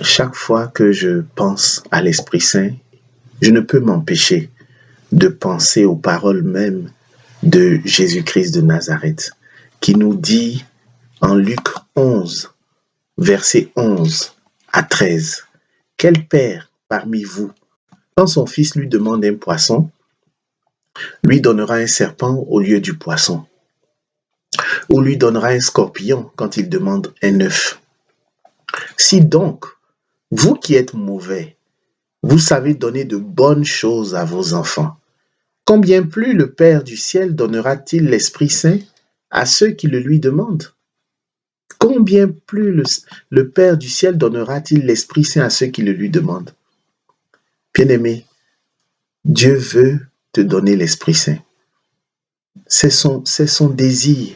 Chaque fois que je pense à l'Esprit Saint, je ne peux m'empêcher de penser aux paroles mêmes de Jésus-Christ de Nazareth, qui nous dit en Luc 11, versets 11 à 13, « Quel père parmi vous, quand son fils lui demande un poisson, lui donnera un serpent au lieu du poisson, ou lui donnera un scorpion quand il demande un œuf? Si donc, vous qui êtes mauvais, vous savez donner de bonnes choses à vos enfants, combien plus le Père du ciel donnera-t-il l'Esprit Saint à ceux qui le lui demandent? Combien plus le Père du ciel donnera-t-il l'Esprit Saint à ceux qui le lui demandent? Bien-aimé, Dieu veut te donner l'Esprit Saint. C'est son désir.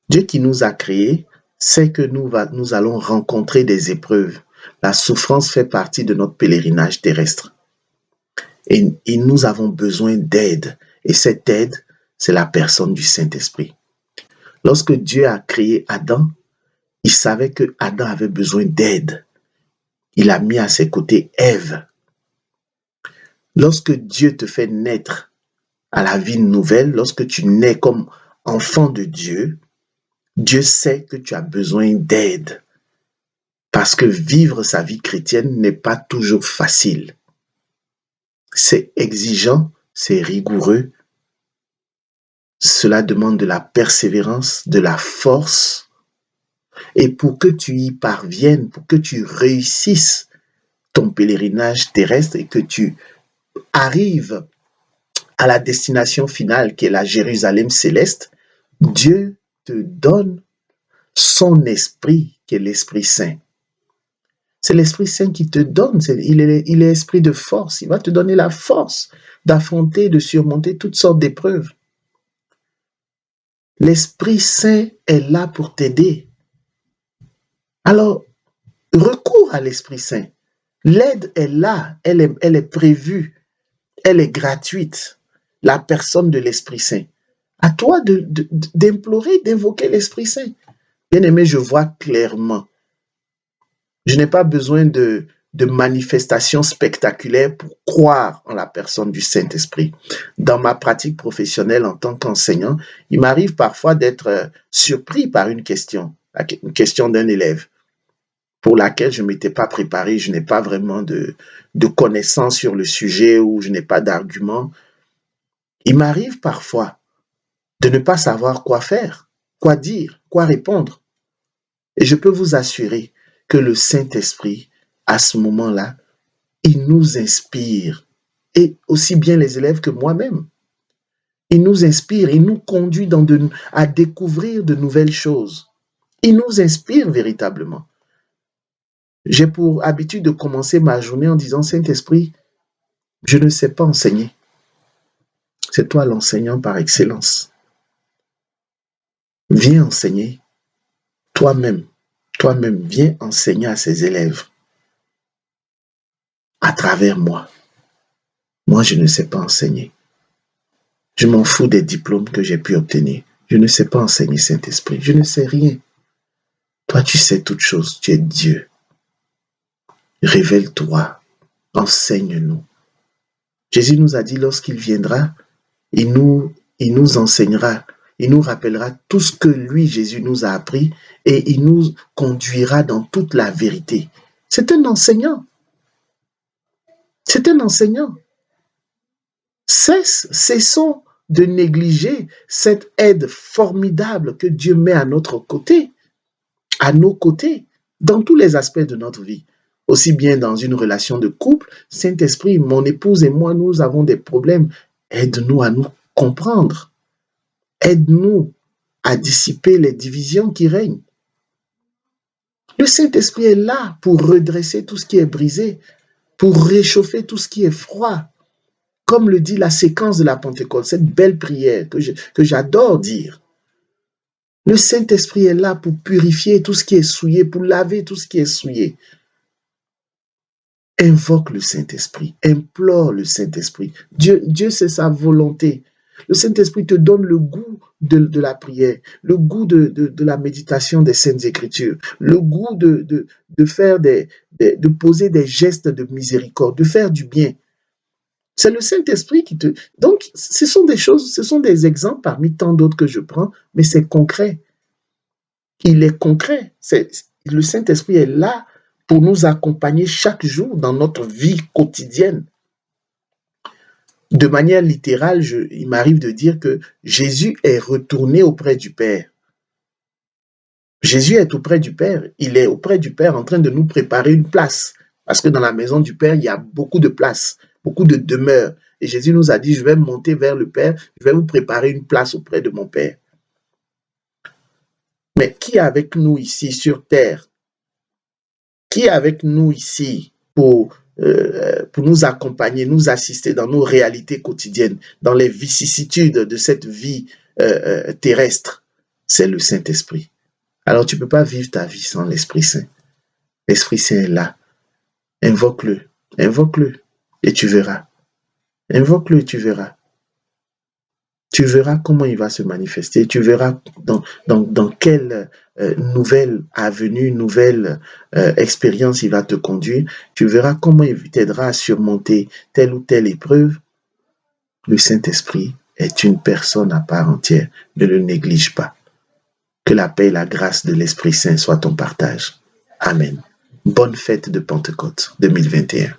Dieu qui nous a créés sait que nous allons rencontrer des épreuves. La souffrance fait partie de notre pèlerinage terrestre. Et nous avons besoin d'aide. Et cette aide, c'est la personne du Saint-Esprit. Lorsque Dieu a créé Adam, il savait que Adam avait besoin d'aide. Il a mis à ses côtés Ève. Lorsque Dieu te fait naître à la vie nouvelle, lorsque tu nais comme enfant de Dieu, Dieu sait que tu as besoin d'aide. Parce que vivre sa vie chrétienne n'est pas toujours facile. C'est exigeant, c'est rigoureux. Cela demande de la persévérance, de la force. Et pour que tu y parviennes, pour que tu réussisses ton pèlerinage terrestre et que tu arrives à la destination finale qui est la Jérusalem céleste, Dieu te donne son esprit qui est l'Esprit Saint. C'est l'Esprit Saint qui te donne, il est esprit de force, il va te donner la force d'affronter, de surmonter toutes sortes d'épreuves. L'Esprit Saint est là pour t'aider. Alors, recours à l'Esprit Saint. L'aide est là, elle est prévue, elle est gratuite. La personne de l'Esprit Saint. À toi d'implorer, d'invoquer l'Esprit Saint. Bien-aimé, je vois clairement. Je n'ai pas besoin de manifestations spectaculaires pour croire en la personne du Saint-Esprit. Dans ma pratique professionnelle en tant qu'enseignant, il m'arrive parfois d'être surpris par une question d'un élève pour laquelle je ne m'étais pas préparé, je n'ai pas vraiment de connaissances sur le sujet ou je n'ai pas d'argument. Il m'arrive parfois de ne pas savoir quoi faire, quoi dire, quoi répondre. Et je peux vous assurer que le Saint-Esprit, à ce moment-là, il nous inspire, et aussi bien les élèves que moi-même. Il nous inspire, il nous conduit à découvrir de nouvelles choses. Il nous inspire véritablement. J'ai pour habitude de commencer ma journée en disant, Saint-Esprit, je ne sais pas enseigner. C'est toi l'enseignant par excellence. Viens enseigner toi-même, viens enseigner à ces élèves à travers moi. Moi, je ne sais pas enseigner. Je m'en fous des diplômes que j'ai pu obtenir. Je ne sais pas enseigner, Saint-Esprit. Je ne sais rien. Toi, tu sais toutes choses. Tu es Dieu. Révèle-toi. Enseigne-nous. Jésus nous a dit, lorsqu'il viendra, il nous enseignera. Il nous rappellera tout ce que lui, Jésus, nous a appris et il nous conduira dans toute la vérité. C'est un enseignant. C'est un enseignant. Cessons de négliger cette aide formidable que Dieu met à notre côté, à nos côtés, dans tous les aspects de notre vie. Aussi bien dans une relation de couple, Saint-Esprit, mon épouse et moi, nous avons des problèmes. Aide-nous à nous comprendre. Aide-nous à dissiper les divisions qui règnent. Le Saint-Esprit est là pour redresser tout ce qui est brisé, pour réchauffer tout ce qui est froid. Comme le dit la séquence de la Pentecôte, cette belle prière que j'adore dire. Le Saint-Esprit est là pour purifier tout ce qui est souillé, pour laver tout ce qui est souillé. Invoque le Saint-Esprit, implore le Saint-Esprit. Dieu, c'est sa volonté Le Saint-Esprit te donne le goût de la prière, le goût de la méditation des Saintes Écritures, le goût de faire de poser des gestes de miséricorde, de faire du bien. C'est le Saint-Esprit qui te... Donc, ce sont des choses, ce sont des exemples parmi tant d'autres que je prends, mais c'est concret. Il est concret. Le Saint-Esprit est là pour nous accompagner chaque jour dans notre vie quotidienne. De manière littérale, il m'arrive de dire que Jésus est retourné auprès du Père. Jésus est auprès du Père. Il est auprès du Père en train de nous préparer une place. Parce que dans la maison du Père, il y a beaucoup de places, beaucoup de demeures. Et Jésus nous a dit, je vais monter vers le Père, je vais vous préparer une place auprès de mon Père. Mais qui est avec nous ici sur terre? Qui est avec nous ici pour nous accompagner, nous assister dans nos réalités quotidiennes, dans les vicissitudes de cette vie terrestre? C'est le Saint-Esprit. Alors tu ne peux pas vivre ta vie sans l'Esprit Saint. L'Esprit Saint est là. Invoque-le, invoque-le et tu verras. Invoque-le et tu verras. Tu verras comment il va se manifester. Tu verras dans quelle nouvelle avenue, nouvelle expérience il va te conduire. Tu verras comment il t'aidera à surmonter telle ou telle épreuve. Le Saint-Esprit est une personne à part entière. Ne le néglige pas. Que la paix et la grâce de l'Esprit Saint soient ton partage. Amen. Bonne fête de Pentecôte 2021.